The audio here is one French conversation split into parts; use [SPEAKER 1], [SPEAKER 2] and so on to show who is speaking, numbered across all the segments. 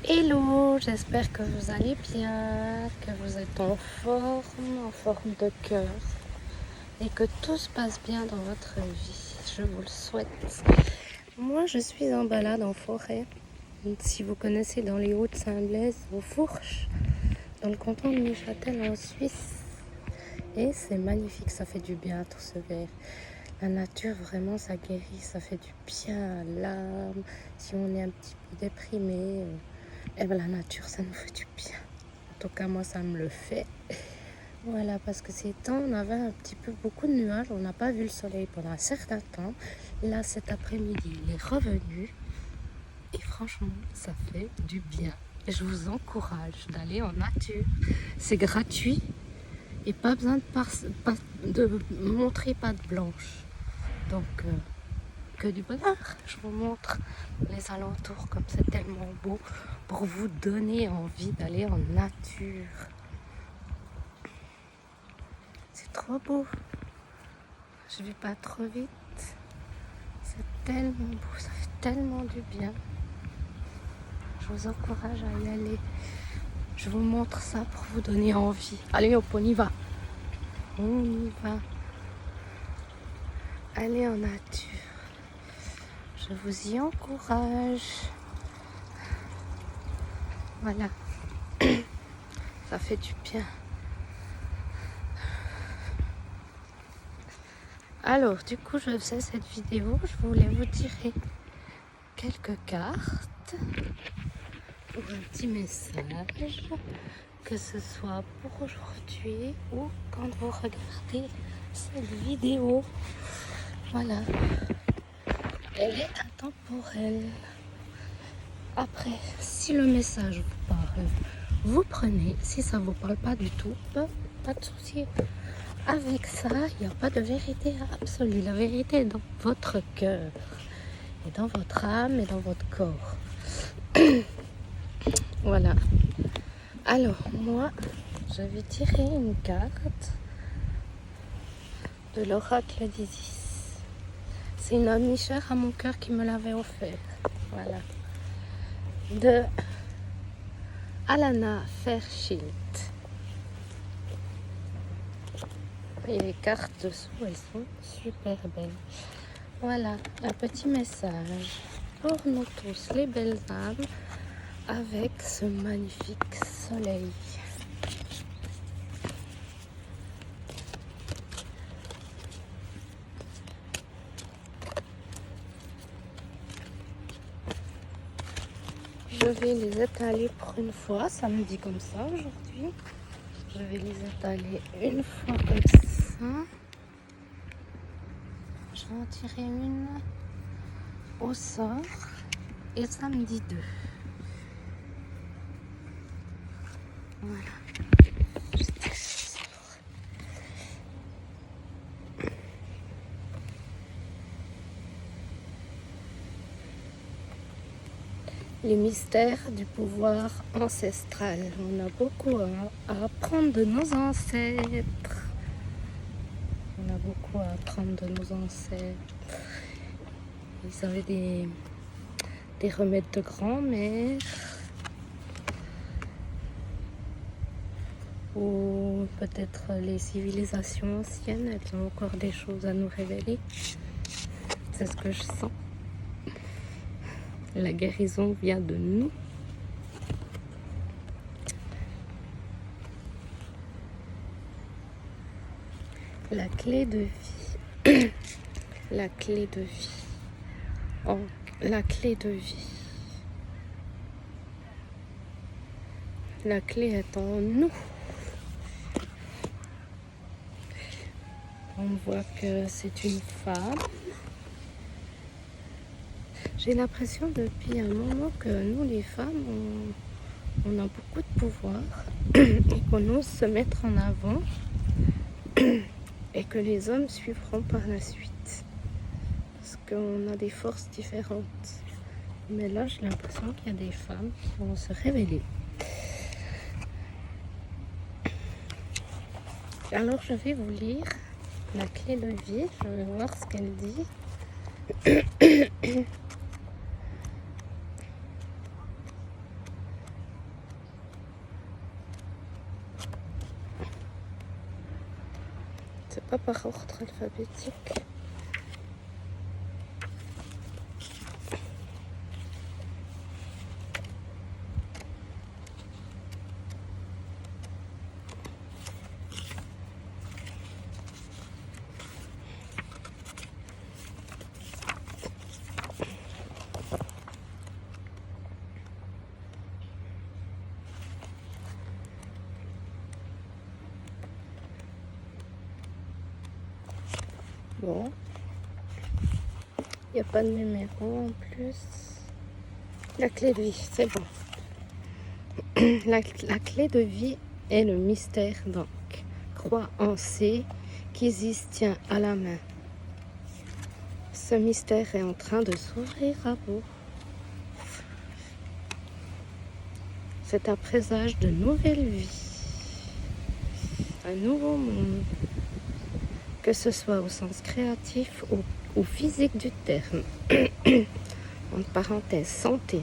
[SPEAKER 1] Hello, j'espère que vous allez bien, que vous êtes en forme de cœur et que tout se passe bien dans votre vie. Je vous le souhaite. Moi, je suis en balade en forêt. Si vous connaissez dans les Hauts-de-Saint-Blaise, aux Fourches, dans le canton de Neuchâtel en Suisse. Et c'est magnifique, ça fait du bien tout ce vert. La nature, vraiment, ça guérit, ça fait du bien à l'âme. Si on est un petit peu déprimé, eh ben, la nature, ça nous fait du bien. En tout cas, moi, ça me le fait. Voilà, parce que ces temps, on avait un petit peu beaucoup de nuages. On n'a pas vu le soleil pendant un certain temps. Là, cet après-midi, il est revenu. Et franchement, ça fait du bien. Et je vous encourage d'aller en nature. C'est gratuit. Et pas besoin de montrer patte blanche. Donc, que du bonheur. Je vous montre les alentours comme c'est tellement beau pour vous donner envie d'aller en nature. C'est trop beau. Je vais pas trop vite. C'est tellement beau, ça fait tellement du bien. Je vous encourage à y aller. Je vous montre ça pour vous donner envie. Allez hop, on y va. On y va. Allez en nature. Je vous y encourage. Voilà. Ça fait du bien. Alors, du coup, je faisais cette vidéo. Je voulais vous tirer quelques cartes pour un petit message, que ce soit pour aujourd'hui ou quand vous regardez cette vidéo. Voilà. Elle est intemporelle. Après, si le message vous parle, vous prenez. Si ça ne vous parle pas du tout, pas de souci. Avec ça, il n'y a pas de vérité absolue. La vérité est dans votre cœur, et dans votre âme, et dans votre corps. Voilà. Alors, moi, je vais tirer une carte de l'oracle d'Isis. C'est une amie chère à mon cœur qui me l'avait offert. Voilà. De Alana Fairchild. Et les cartes dessous, elles sont super belles. Voilà, un petit message pour nous tous, les belles âmes, avec ce magnifique soleil. Je vais les étaler pour une fois, ça me dit comme ça aujourd'hui. Je vais les étaler une fois comme ça. Je vais en tirer une au sort et ça me dit deux. Voilà. Les mystères du pouvoir ancestral. On a beaucoup à apprendre de nos ancêtres. On a beaucoup à apprendre de nos ancêtres. Ils avaient des remèdes de grand-mère. Ou peut-être les civilisations anciennes, elles ont encore des choses à nous révéler. C'est ce que je sens. La guérison vient de nous. La clé de vie. La clé de vie. Oh, la clé de vie. La clé est en nous. On voit que c'est une femme. J'ai l'impression depuis un moment que nous, les femmes, on a beaucoup de pouvoir et qu'on ose se mettre en avant et que les hommes suivront par la suite. Parce qu'on a des forces différentes. Mais là, j'ai l'impression qu'il y a des femmes qui vont se révéler. Alors, je vais vous lire la clé de vie. Je vais voir ce qu'elle dit. C'est pas par ordre alphabétique. Bon, il n'y a pas de numéro en plus. La clé de vie, c'est bon. La clé de vie est le mystère donc. Crois en C qu'Isis tient à la main. Ce mystère est en train de s'ouvrir à vous. C'est un présage de nouvelle vie. Un nouveau monde. Que ce soit au sens créatif ou physique du terme. Entre parenthèses, santé,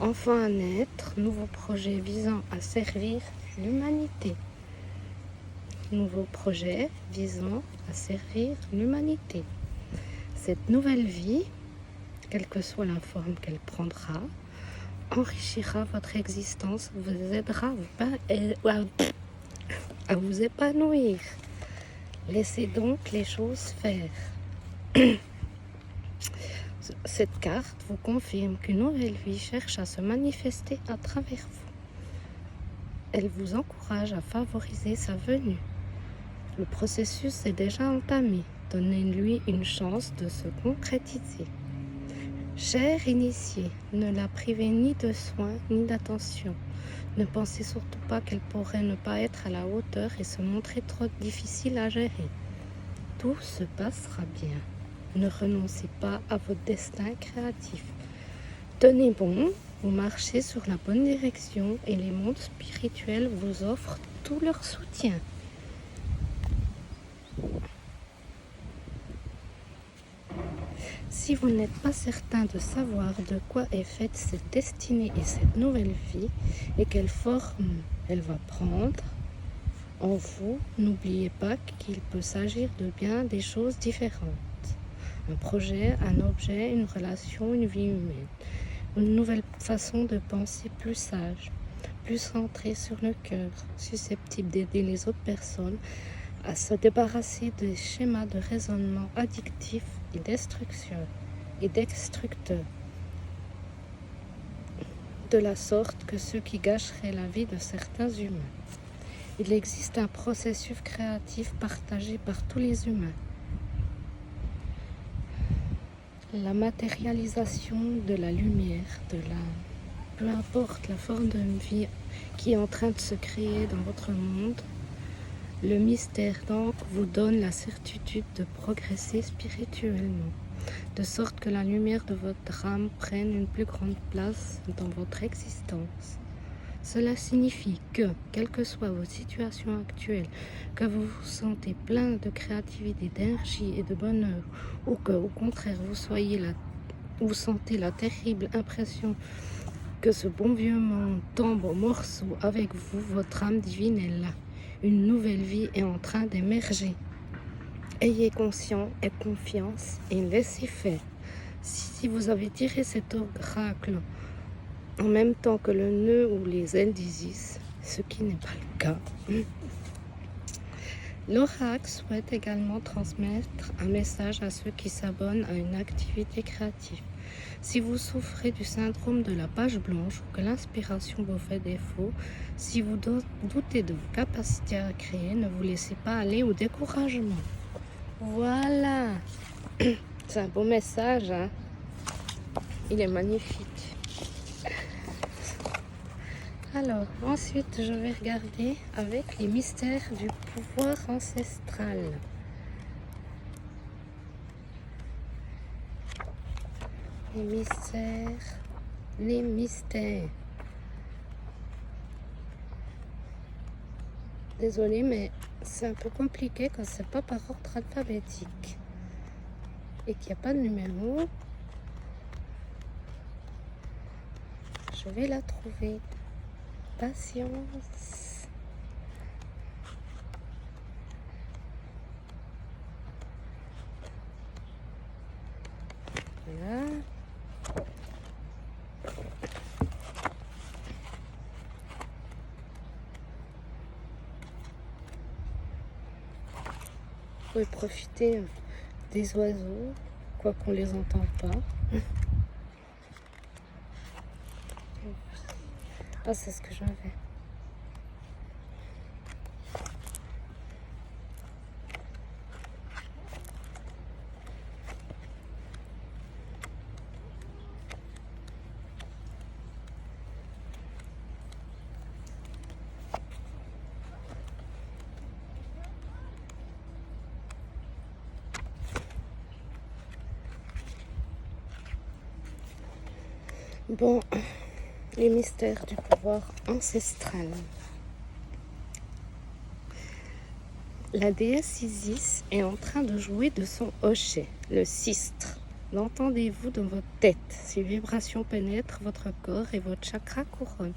[SPEAKER 1] enfant à naître, nouveau projet visant à servir l'humanité. Nouveau projet visant à servir l'humanité. Cette nouvelle vie, quelle que soit la forme qu'elle prendra, enrichira votre existence, vous aidera à vous épanouir. Laissez donc les choses faire. Cette carte vous confirme qu'une nouvelle vie cherche à se manifester à travers vous. Elle vous encourage à favoriser sa venue. Le processus est déjà entamé. Donnez-lui une chance de se concrétiser. Chère initiée, ne la privez ni de soins ni d'attention. Ne pensez surtout pas qu'elle pourrait ne pas être à la hauteur et se montrer trop difficile à gérer. Tout se passera bien. Ne renoncez pas à votre destin créatif. Tenez bon, vous marchez sur la bonne direction et les mondes spirituels vous offrent tout leur soutien. Si vous n'êtes pas certain de savoir de quoi est faite cette destinée et cette nouvelle vie et quelle forme elle va prendre en vous, n'oubliez pas qu'il peut s'agir de bien des choses différentes. Un projet, un objet, une relation, une vie humaine. Une nouvelle façon de penser plus sage, plus centrée sur le cœur, susceptible d'aider les autres personnes à se débarrasser des schémas de raisonnement addictifs et destructeurs, de la sorte que ceux qui gâcheraient la vie de certains humains. Il existe un processus créatif partagé par tous les humains. La matérialisation de la lumière, de l'âme, peu importe la forme de vie qui est en train de se créer dans votre monde, le mystère donc vous donne la certitude de progresser spirituellement, de sorte que la lumière de votre âme prenne une plus grande place dans votre existence. Cela signifie que, quelles que soient vos situations actuelles, que vous vous sentez plein de créativité, d'énergie et de bonheur, ou que, au contraire, vous sentez la terrible impression que ce bon vieux monde tombe en morceaux avec vous, votre âme divine est là. Une nouvelle vie est en train d'émerger. Ayez conscience et confiance et laissez faire. Si vous avez tiré cet oracle en même temps que le nœud ou les ailes d'Isis, ce qui n'est pas le cas, l'oracle souhaite également transmettre un message à ceux qui s'abonnent à une activité créative. Si vous souffrez du syndrome de la page blanche ou que l'inspiration vous fait défaut, si vous doutez de vos capacités à créer, ne vous laissez pas aller au découragement. Voilà, c'est un beau message, hein? Il est magnifique. Alors, ensuite, je vais regarder avec les mystères du pouvoir ancestral. Les mystères. Désolée, mais c'est un peu compliqué quand c'est pas par ordre alphabétique et qu'il n'y a pas de numéro. Je vais la trouver. Patience. Voilà. Vous pouvez profiter des oiseaux, quoi qu'on les entende pas. Ah, c'est ce que j'avais. Bon, les mystères du pouvoir ancestral. La déesse Isis est en train de jouer de son hochet, le sistre. L'entendez-vous dans votre tête? Ces vibrations pénètrent votre corps et votre chakra couronne.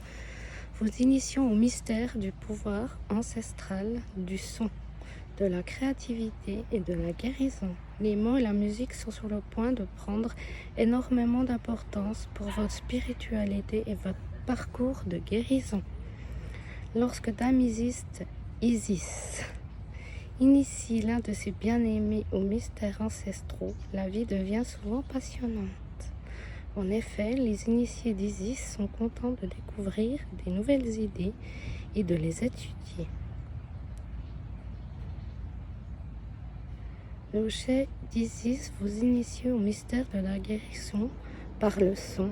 [SPEAKER 1] Vous initions au mystère du pouvoir ancestral, du son, de la créativité et de la guérison. Les mots et la musique sont sur le point de prendre énormément d'importance pour votre spiritualité et votre parcours de guérison. Lorsque Dame Isis initie l'un de ses bien-aimés aux mystères ancestraux, la vie devient souvent passionnante. En effet, les initiés d'Isis sont contents de découvrir des nouvelles idées et de les étudier. Le hochet d'Isis vous initie au mystère de la guérison par le son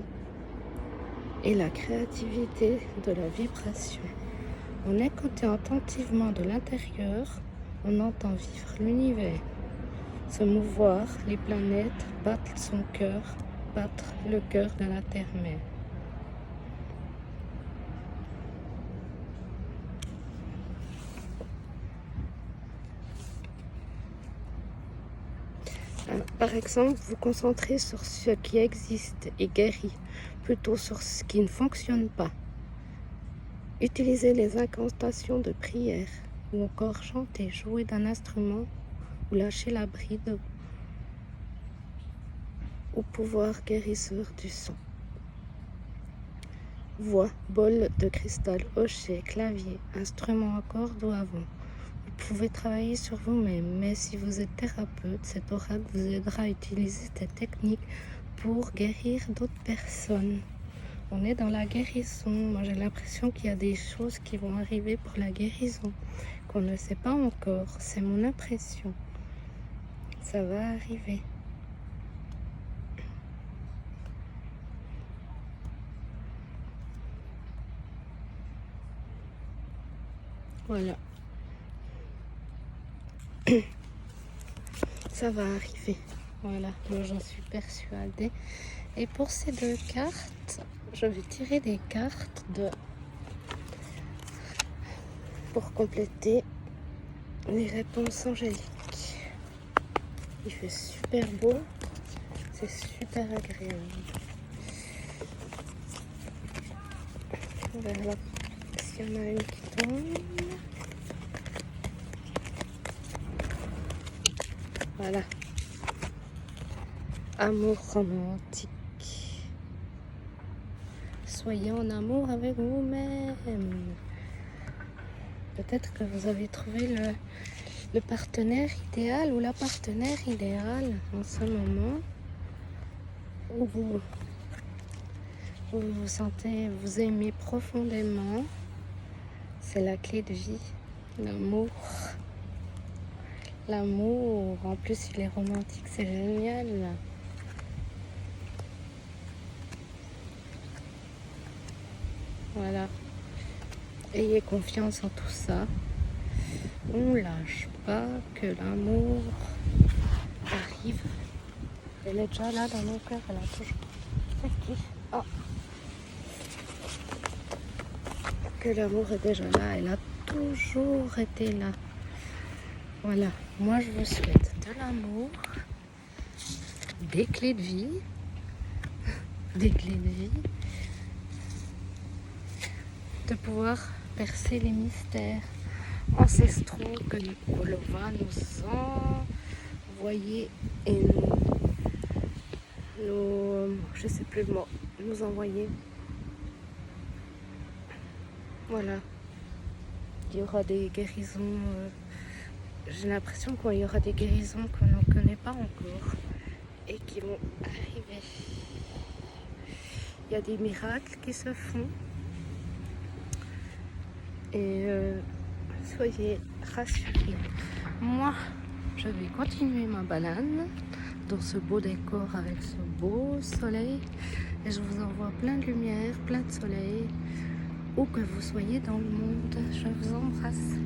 [SPEAKER 1] et la créativité de la vibration. En écoutant attentivement de l'intérieur, on entend vivre l'univers, se mouvoir, les planètes, battre son cœur, battre le cœur de la terre-mère. Par exemple, vous concentrez sur ce qui existe et guérit, plutôt sur ce qui ne fonctionne pas. Utilisez les incantations de prière, ou encore chanter, jouer d'un instrument, ou lâcher la bride au pouvoir guérisseur du son. Voix, bol de cristal, hochet, clavier, instrument à cordes ou à vent. Vous pouvez travailler sur vous-même, mais si vous êtes thérapeute, cet oracle vous aidera à utiliser cette technique pour guérir d'autres personnes. On est dans la guérison. Moi, j'ai l'impression qu'il y a des choses qui vont arriver pour la guérison, qu'on ne sait pas encore. C'est mon impression. Ça va arriver. Voilà. Ça va arriver. Voilà, moi j'en suis persuadée. Et pour ces deux cartes, je vais tirer des cartes pour compléter les réponses angéliques. Il fait super beau, c'est super agréable. On verra s'il y en a une qui tombe. Voilà. Amour romantique. Soyez en amour avec vous-même. Peut-être que vous avez trouvé le partenaire idéal ou la partenaire idéale en ce moment où vous vous sentez, vous aimez profondément. C'est la clé de vie, l'amour. L'amour, en plus il est romantique, c'est génial. Voilà. Ayez confiance en tout ça. On lâche pas, que l'amour arrive. Elle est déjà là dans nos cœurs, elle a toujours. C'est qui? Oh. Que l'amour est déjà là, elle a toujours été là. Voilà, moi je vous souhaite de l'amour, des clés de vie, de pouvoir percer les mystères ancestraux que Nicolo va nous envoyer et je sais plus le mot, nous envoyer. Voilà, il y aura des guérisons. J'ai l'impression qu'il y aura des guérisons qu'on ne connaît pas encore et qui vont arriver. Il y a des miracles qui se font. Et soyez rassurés. Moi, je vais continuer ma balade dans ce beau décor avec ce beau soleil. Et je vous envoie plein de lumière, plein de soleil. Où que vous soyez dans le monde, je vous embrasse.